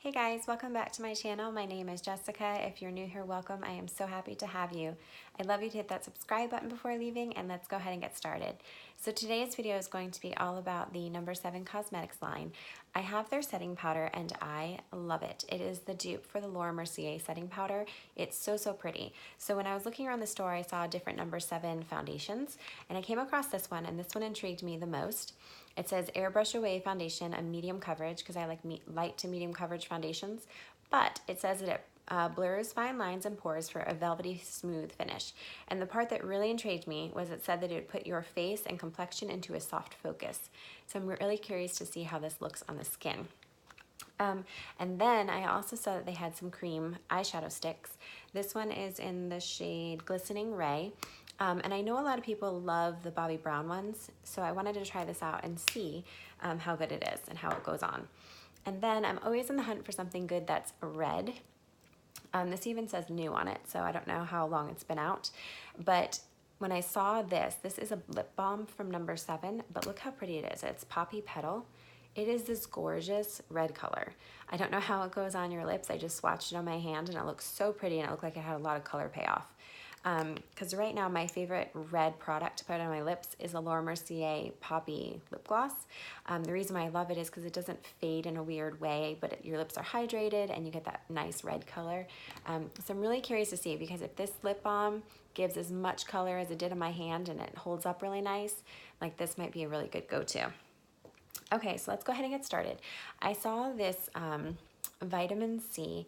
Hey guys, welcome back to my channel. My name is Jessica. If you're new here, welcome. I am so happy to have you. I'd love you to hit that subscribe button before leaving, and let's go ahead and get started. So today's video is going to be all about the No.7 Cosmetics line. I have their setting powder and I love it. It is the dupe for the Laura Mercier setting powder. It's so pretty. So when I was looking around the store, I saw different No.7 foundations and I came across this one, and this one intrigued me the most. It says Airbrush Away Foundation, a medium coverage, because I like light to medium coverage foundations, but it says that it blurs fine lines and pores for a velvety smooth finish. And the part that really intrigued me was it said that it would put your face and complexion into a soft focus. So I'm really curious to see how this looks on the skin. And then I also saw that they had some cream eyeshadow sticks. This one is in the shade Glistening Ray. And I know a lot of people love the Bobbi Brown ones, so I wanted to try this out and see how good it is and how it goes on. And then I'm always in the hunt for something good that's red. This even says new on it, so I don't know how long it's been out. But when I saw this is a lip balm from No.7, but look how pretty it is. It's Poppy Petal. It is this gorgeous red color. I don't know how it goes on your lips. I just swatched it on my hand and it looks so pretty, and it looked like it had a lot of color payoff. Because right now my favorite red product to put on my lips is the Laura Mercier Poppy Lip Gloss. The reason why I love it is because it doesn't fade in a weird way, but your lips are hydrated and you get that nice red color. So I'm really curious to see, because if this lip balm gives as much color as it did in my hand and it holds up really nice, like this might be a really good go-to. Okay, so let's go ahead and get started. I saw this vitamin C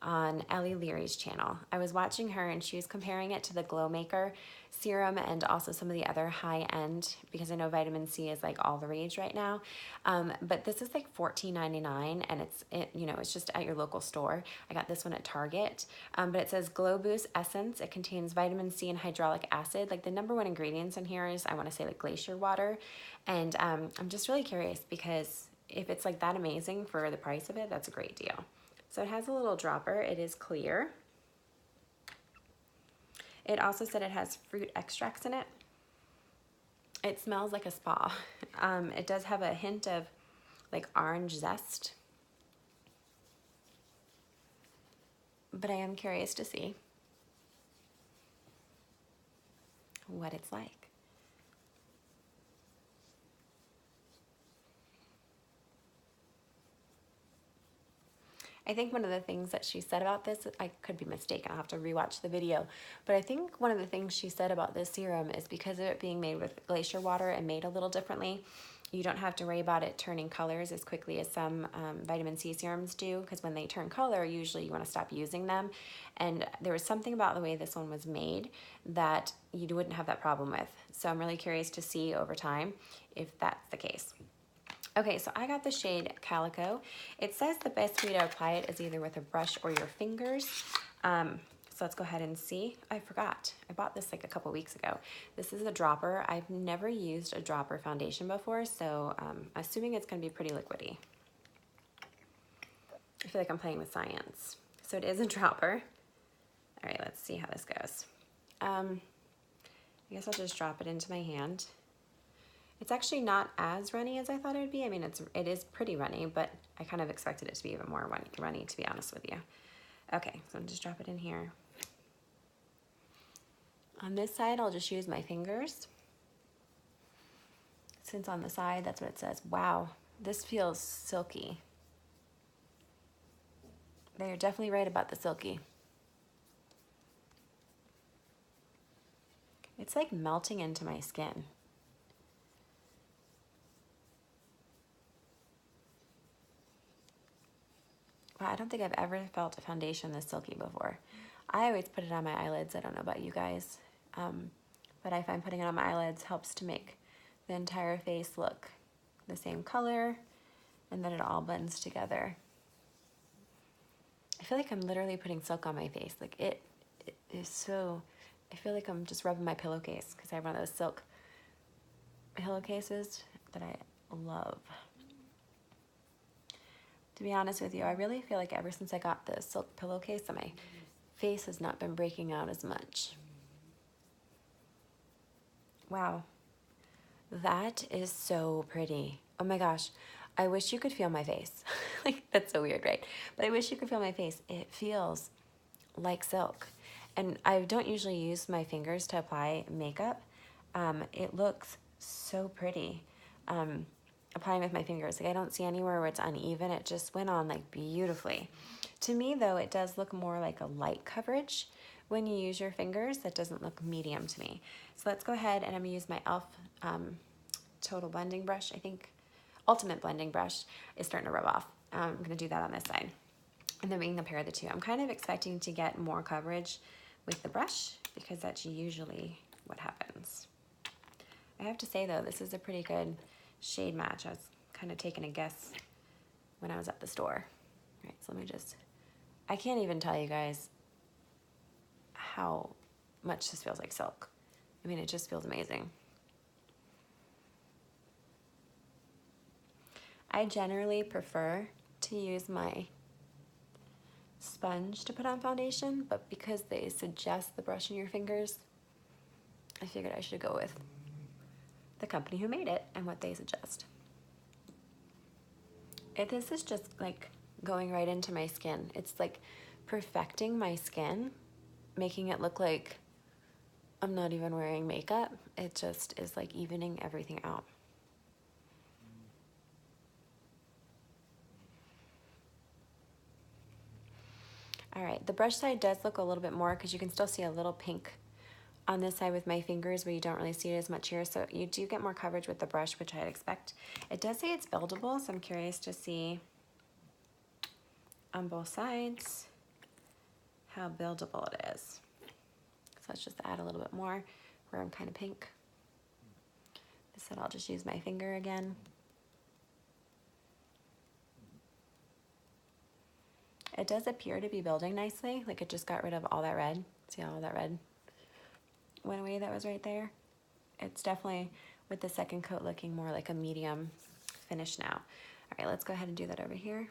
on Ellie Leary's channel. I was watching her and she was comparing it to the Glow Maker serum and also some of the other high-end, because I know vitamin C is like all the rage right now. But this is like $14.99 and it's just at your local store. I got this one at Target, but it says Glow Boost Essence. It contains vitamin C and hyaluronic acid. Like the #1 ingredients in here is, I want to say, like glacier water. And I'm just really curious, because if it's like that amazing for the price of it, that's a great deal. So it has a little dropper. It is clear. It also said it has fruit extracts in it. It smells like a spa. It does have a hint of like orange zest. But I am curious to see what it's like. I think one of the things that she said about this, I could be mistaken, I'll have to rewatch the video, but I think one of the things she said about this serum is because of it being made with glacier water and made a little differently, you don't have to worry about it turning colors as quickly as some vitamin C serums do, because when they turn color, usually you want to stop using them. And there was something about the way this one was made that you wouldn't have that problem with. So I'm really curious to see over time if that's the case. Okay, so I got the shade Calico. It says the best way to apply it is either with a brush or your fingers. So let's go ahead and see. I forgot. I bought this like a couple weeks ago. This is a dropper. I've never used a dropper foundation before, so assuming it's going to be pretty liquidy. I feel like I'm playing with science. So it is a dropper. All right, let's see how this goes. I guess I'll just drop it into my hand. It's actually not as runny as I thought it would be. I mean, it is pretty runny, but I kind of expected it to be even more runny, to be honest with you. Okay, so I'll just drop it in here. On this side, I'll just use my fingers. Since on the side, that's what it says. Wow, this feels silky. They're definitely right about the silky. It's like melting into my skin. I don't think I've ever felt a foundation this silky before. I always put it on my eyelids. I don't know about you guys, but I find putting it on my eyelids helps to make the entire face look the same color, and then it all blends together. I feel like I'm literally putting silk on my face. Like it is so, I feel like I'm just rubbing my pillowcase, because I have one of those silk pillowcases that I love. To be honest with you, I really feel like ever since I got the silk pillowcase, my face has not been breaking out as much. Wow, that is so pretty. Oh my gosh, I wish you could feel my face. Like, that's so weird, right? But I wish you could feel my face. It feels like silk. And I don't usually use my fingers to apply makeup. It looks so pretty. Applying with my fingers. Like, I don't see anywhere where it's uneven. It just went on like beautifully. To me though, it does look more like a light coverage when you use your fingers. That doesn't look medium to me. So let's go ahead and I'm gonna use my e.l.f. Total Blending Brush. I think Ultimate Blending Brush is starting to rub off. I'm gonna do that on this side. And then we can compare the two. I'm kind of expecting to get more coverage with the brush because that's usually what happens. I have to say though, this is a pretty good shade match. I was kind of taking a guess when I was at the store. All right, so let me just, I can't even tell you guys how much this feels like silk. I mean, it just feels amazing. I generally prefer to use my sponge to put on foundation, but because they suggest the brush in your fingers, I figured I should go with the company who made it and what they suggest. This is just like going right into my skin. It's like perfecting my skin, making it look like I'm not even wearing makeup. It just is like evening everything out. All right, the brush side does look a little bit more because you can still see a little pink on this side with my fingers, but you don't really see it as much here. So you do get more coverage with the brush, which I'd expect. It does say it's buildable, so I'm curious to see on both sides how buildable it is. So let's just add a little bit more where I'm kind of pink. This side I'll just use my finger again. It does appear to be building nicely, like it just got rid of all that red. See how all that red went away that was right there? It's definitely, with the second coat, looking more like a medium finish now. All right, let's go ahead and do that over here.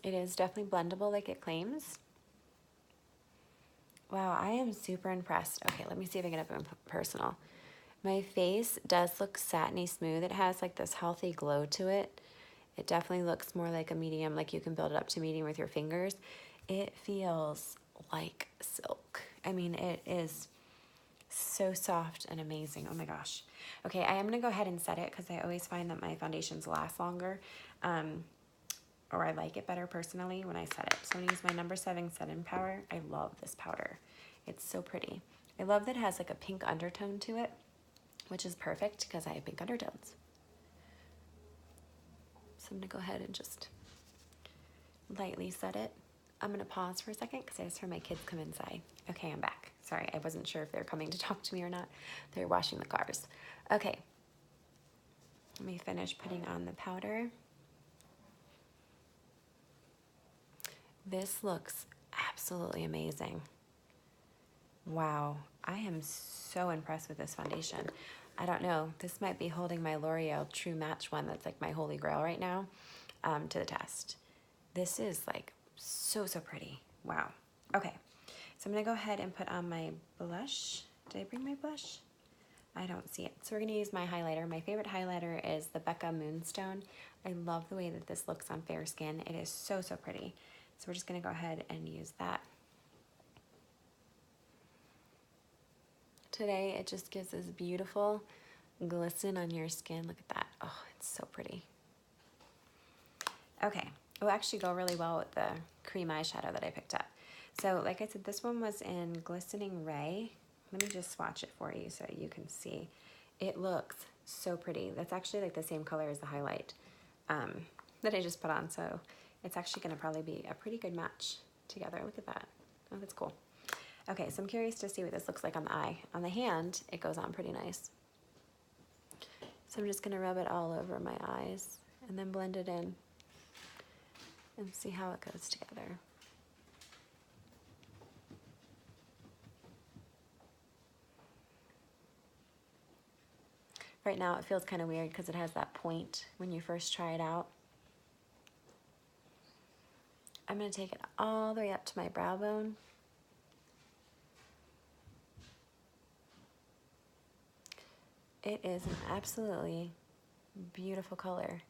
It is definitely blendable like it claims. Wow, I am super impressed. Okay, let me see if I can get up personal. My face does look satiny smooth. It has like this healthy glow to it. It definitely looks more like a medium, like you can build it up to medium with your fingers. It feels like silk. I mean, it is so soft and amazing. Oh my gosh. Okay, I am gonna go ahead and set it because I always find that my foundations last longer, or I like it better personally when I set it. So I'm gonna use my No.7 setting powder. I love this powder. It's so pretty. I love that it has like a pink undertone to it, which is perfect because I have pink undertones. So I'm gonna go ahead and just lightly set it. I'm gonna pause for a second because I just heard my kids come inside. Okay, I'm back. Sorry, I wasn't sure if they're coming to talk to me or not. They're washing the cars. Okay, let me finish putting on the powder. This looks absolutely amazing. Wow, I am so impressed with this foundation. I don't know, this might be holding my L'Oreal True Match one that's like my holy grail right now to the test. This is like so pretty. Wow. Okay, so I'm gonna go ahead and put on my blush. Did I bring my blush? I don't see it. So we're gonna use my highlighter. My favorite highlighter is the Becca Moonstone. I love the way that this looks on fair skin. It is so pretty. So we're just gonna go ahead and use that. Today, it just gives this beautiful glisten on your skin. Look at that. Oh, it's so pretty. Okay, it will actually go really well with the cream eyeshadow that I picked up. So like I said, this one was in Glistening Ray. Let me just swatch it for you so you can see. It looks so pretty. That's actually like the same color as the highlight that I just put on. So it's actually gonna probably be a pretty good match together. Look at that. Oh, that's cool. Okay, so I'm curious to see what this looks like on the eye. On the hand, it goes on pretty nice. So I'm just gonna rub it all over my eyes and then blend it in and see how it goes together. Right now it feels kind of weird because it has that point when you first try it out. I'm gonna take it all the way up to my brow bone. It is an absolutely beautiful color.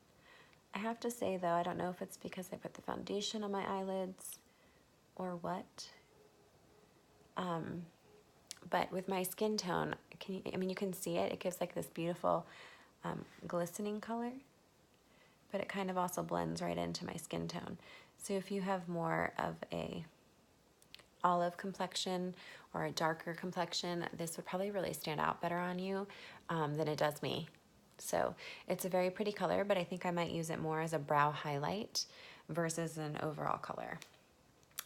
I have to say though, I don't know if it's because I put the foundation on my eyelids or what. But with my skin tone, you can see it. It gives like this beautiful glistening color, but it kind of also blends right into my skin tone. So if you have more of a olive complexion or a darker complexion, this would probably really stand out better on you than it does me. So it's a very pretty color, but I think I might use it more as a brow highlight versus an overall color.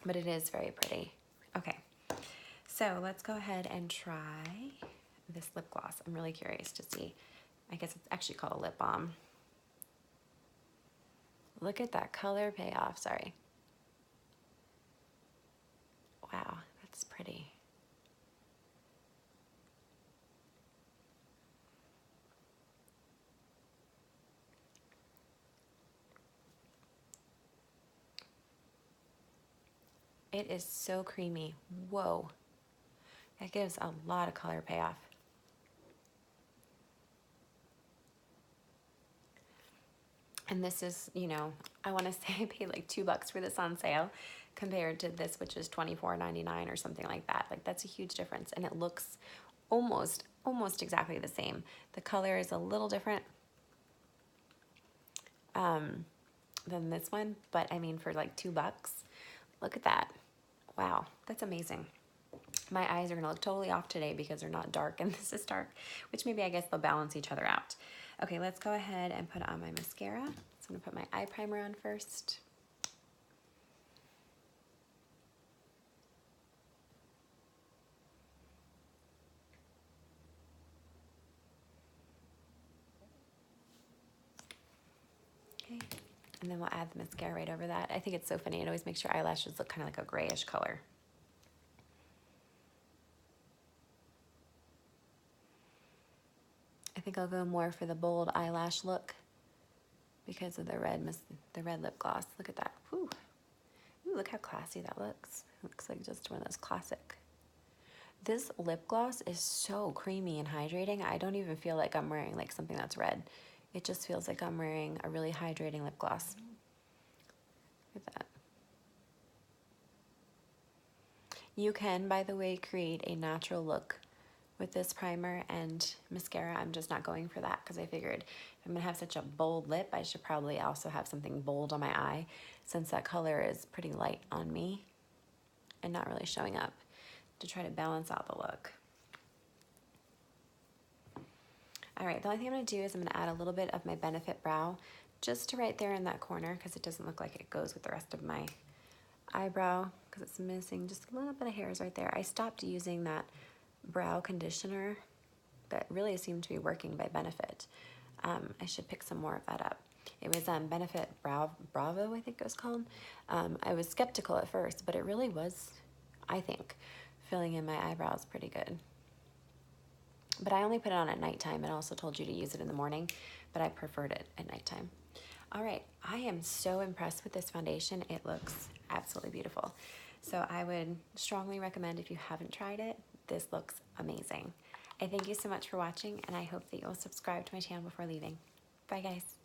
But it is very pretty. Okay, so let's go ahead and try this lip gloss. I'm really curious to see. I guess it's actually called a lip balm. Look at that color payoff, sorry. Wow, that's pretty. It is so creamy. Whoa. That gives a lot of color payoff. And this is, you know, I want to say I paid like $2 for this on sale compared to this, which is $24.99 or something like that. Like that's a huge difference. And it looks almost exactly the same. The color is a little different than this one, but I mean, for like $2, look at that. Wow, that's amazing. My eyes are gonna look totally off today because they're not dark and this is dark, which maybe I guess they'll balance each other out. Okay, let's go ahead and put on my mascara. So I'm gonna put my eye primer on first. Okay, and then we'll add the mascara right over that. I think it's so funny, it always makes your eyelashes look kind of like a grayish color. I think I'll go more for the bold eyelash look because of the red lip gloss. Look at that. Whew. Ooh, look how classy that looks. It looks like just one of those classic. This lip gloss is so creamy and hydrating. I don't even feel like I'm wearing like something that's red. It just feels like I'm wearing a really hydrating lip gloss. Look at that. You can, by the way, create a natural look with this primer and mascara. I'm just not going for that because I figured if I'm gonna have such a bold lip, I should probably also have something bold on my eye since that color is pretty light on me and not really showing up, to try to balance out the look. All right, the only thing I'm gonna do is I'm gonna add a little bit of my Benefit Brow just to right there in that corner because it doesn't look like it goes with the rest of my eyebrow because it's missing just a little bit of hairs right there. I stopped using that brow conditioner that really seemed to be working by Benefit. I should pick some more of that up. It was Benefit Bravo, I think it was called. I was skeptical at first, but it really was, I think, filling in my eyebrows pretty good. But I only put it on at nighttime. It also told you to use it in the morning, but I preferred it at nighttime. All right, I am so impressed with this foundation. It looks absolutely beautiful. So I would strongly recommend, if you haven't tried it, this looks amazing. I thank you so much for watching, and I hope that you'll subscribe to my channel before leaving. Bye, guys.